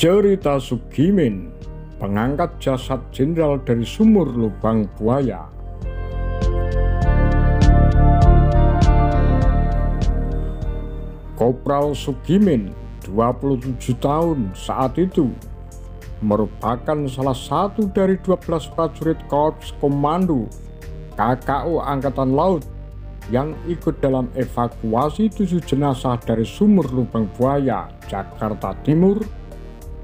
Cerita Sugimin, pengangkat jasad jenderal dari sumur lubang buaya. Kopral Sugimin, 27 tahun saat itu, merupakan salah satu dari 12 prajurit Korps Komando KKO Angkatan Laut yang ikut dalam evakuasi 7 jenazah dari sumur lubang buaya, Jakarta Timur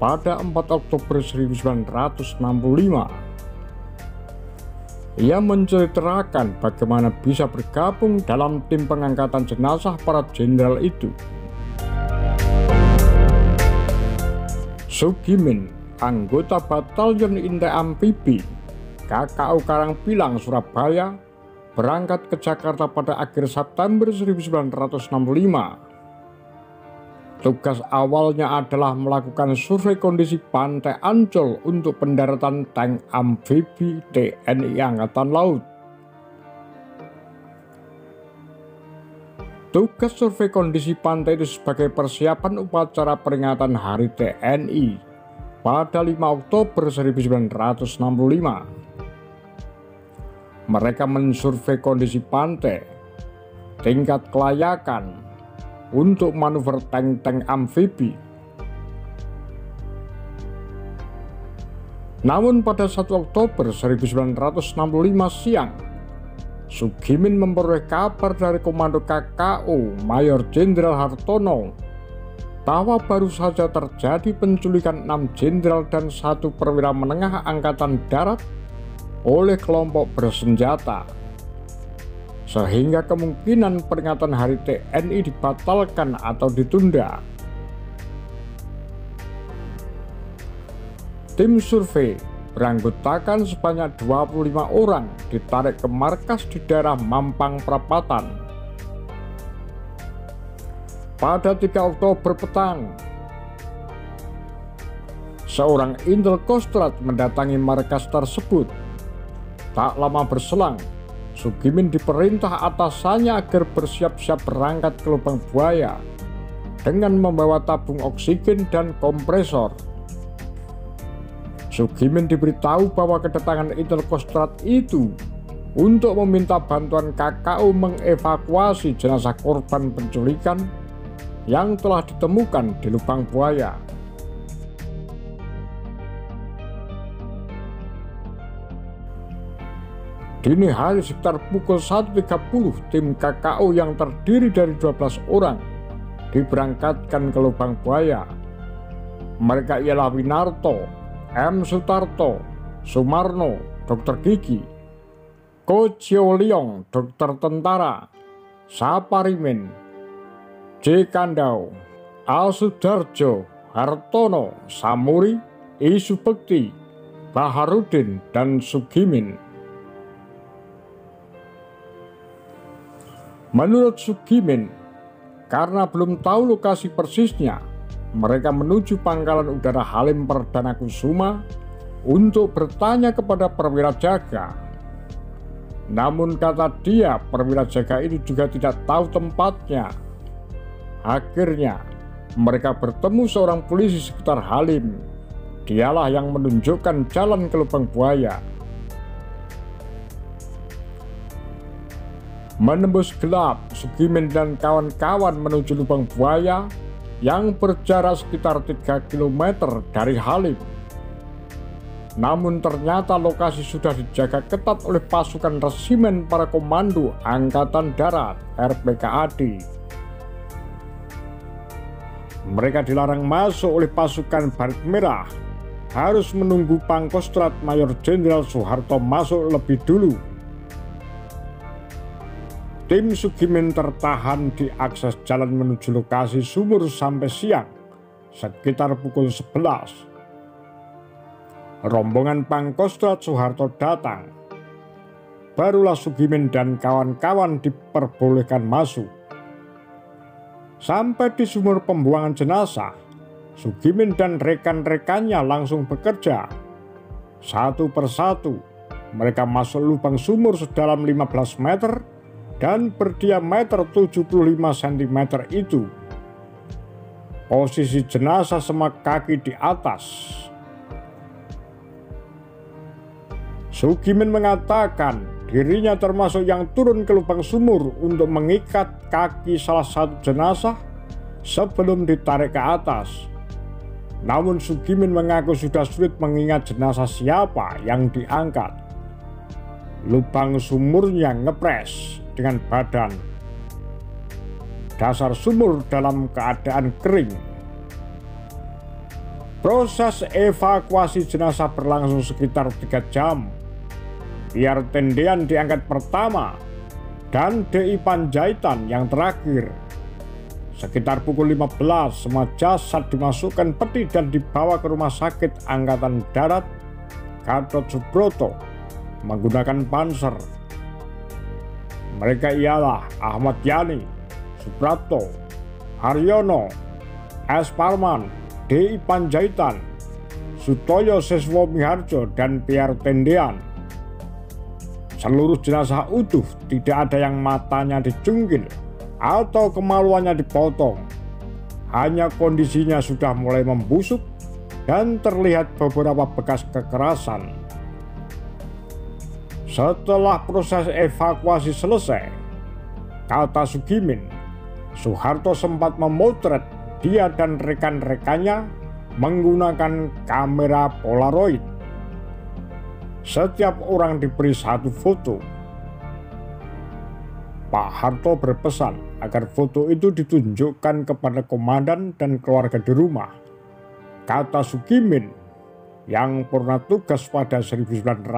pada 4 Oktober 1965. Ia menceritakan bagaimana bisa bergabung dalam tim pengangkatan jenazah para jenderal itu. Sugimin, anggota Batalion Intai Amfibi KKO Karangpilang, Surabaya, berangkat ke Jakarta pada akhir September 1965. Tugas awalnya adalah melakukan survei kondisi pantai Ancol untuk pendaratan tank amfibi TNI Angkatan Laut. Tugas survei kondisi pantai itu sebagai persiapan upacara peringatan Hari TNI pada 5 Oktober 1965. Mereka mensurvei kondisi pantai, tingkat kelayakan untuk manuver tank-tank amfibi. Namun pada 1 Oktober 1965 siang, Sugimin memperoleh kabar dari Komando KKO Mayor Jenderal Hartono bahwa baru saja terjadi penculikan 6 jenderal dan 1 perwira menengah Angkatan Darat oleh kelompok bersenjata, sehingga kemungkinan peringatan Hari TNI dibatalkan atau ditunda. Tim survei beranggotakan sebanyak 25 orang ditarik ke markas di daerah Mampang Perapatan. Pada 3 Oktober petang, seorang Intel Kostrad mendatangi markas tersebut. Tak lama berselang, Sugimin diperintah atasannya agar bersiap-siap berangkat ke lubang buaya dengan membawa tabung oksigen dan kompresor. Sugimin diberitahu bahwa kedatangan Intel Kostrad itu untuk meminta bantuan KKO mengevakuasi jenazah korban penculikan yang telah ditemukan di lubang buaya. Dini hari sekitar pukul 1.30, tim KKO yang terdiri dari 12 orang diberangkatkan ke lubang buaya. Mereka ialah Winarto, M. Sutarto, Sumarno, Dr. Gigi, Ko Chio Leong, dokter tentara, Saparimin, J. Kandau, A. Sudarjo, Hartono, Samuri, I. Subekti, Baharudin, dan Sugimin. Menurut Sugimin, karena belum tahu lokasi persisnya, mereka menuju Pangkalan Udara Halim Perdana Kusuma untuk bertanya kepada perwira jaga. Namun kata dia, perwira jaga itu juga tidak tahu tempatnya. Akhirnya, mereka bertemu seorang polisi sekitar Halim. Dialah yang menunjukkan jalan ke lubang buaya. Menembus gelap, Sugimin dan kawan-kawan menuju lubang buaya yang berjarak sekitar 3 km dari Halim. Namun ternyata lokasi sudah dijaga ketat oleh pasukan resimen para komando Angkatan Darat (RPKAD). Mereka dilarang masuk oleh pasukan Baret Merah, harus menunggu Pangkostrat Mayor Jenderal Soeharto masuk lebih dulu. Tim Sugimin tertahan di akses jalan menuju lokasi sumur sampai siang, sekitar pukul 11. Rombongan Pangkostrat Soeharto datang. Barulah Sugimin dan kawan-kawan diperbolehkan masuk. Sampai di sumur pembuangan jenazah, Sugimin dan rekan-rekannya langsung bekerja. Satu persatu, mereka masuk lubang sumur sedalam 15 meter dan berdiameter 75 cm itu. Posisi jenazah semak kaki di atas. Sugimin mengatakan dirinya termasuk yang turun ke lubang sumur untuk mengikat kaki salah satu jenazah sebelum ditarik ke atas. Namun Sugimin mengaku sudah sulit mengingat jenazah siapa yang diangkat. Lubang sumurnya ngepres dengan badan. Dasar sumur dalam keadaan kering. Proses evakuasi jenazah berlangsung sekitar 3 jam. Pier Tendean diangkat pertama dan DI Panjaitan yang terakhir. Sekitar pukul 15 semua jasad dimasukkan peti dan dibawa ke Rumah Sakit Angkatan Darat Gatot Subroto menggunakan panser. Mereka ialah Ahmad Yani, Suprapto, Haryono, S. Parman, DI Panjaitan, Sutoyo Seswo Miharjo, dan Pier Tendean. Seluruh jenazah utuh, tidak ada yang matanya dicungkil atau kemaluannya dipotong. Hanya kondisinya sudah mulai membusuk dan terlihat beberapa bekas kekerasan. Setelah proses evakuasi selesai, kata Sugimin, Soeharto sempat memotret dia dan rekan-rekannya menggunakan kamera Polaroid. Setiap orang diberi satu foto. Pak Harto berpesan agar foto itu ditunjukkan kepada komandan dan keluarga di rumah. Kata Sugimin yang pernah tugas pada 1986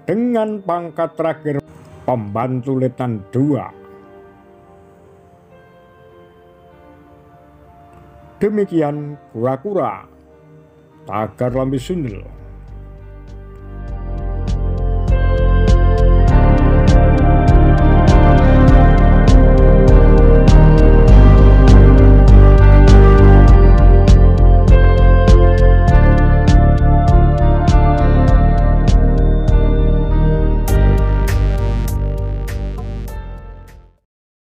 dengan pangkat terakhir Pembantu Letnan II. Demikian kura-kura Tagar Lambe Sundel.